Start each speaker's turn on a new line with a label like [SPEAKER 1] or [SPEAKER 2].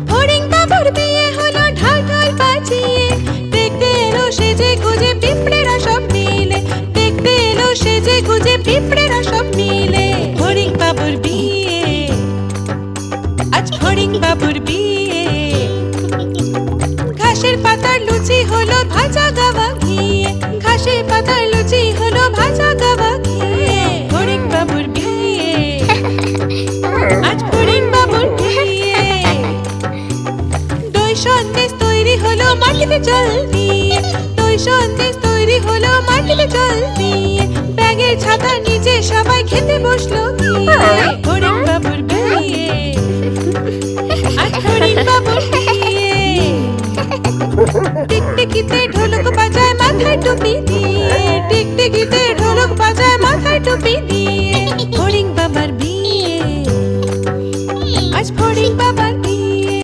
[SPEAKER 1] ফড়িং বাবুর বিয়ে হলো ঢাল ঢাল বাজিয়ে, দেখতে এলো সেজে গুজে পিঁপড়েরা সব মিলে, দেখতে এলো সেজে গুজে পিঁপড়েরা সব মিলে। ফড়িং বাবুর বিয়ে, আজ ফড়িং বাবুর বিয়ে। ঘাসের পাতার লুচি হলো ভাজা গাওয়া ঘিয়ে, ঘাসের পাতার লুচি হলো ভাজা গাওয়া ঘিয়ে। ফড়িং বাবুর বিয়ে, আজ ফড়িং বাবুর বিয়ে। দই সন্দেশ তৈরি হলো মাটিতে জল দিয়ে, দই সন্দেশ তৈরি হলো মাটিতে জল দিয়ে। ব্যাগের ছাতার নিচে সবাই খেতে বসলো গিয়ে। ফড়িং বাবুর বিয়ে, আজ ফড়িং বাবুর বিয়ে। টিকটিকিতে ঢোলক বাজায় মাথায় টুপি দিয়ে।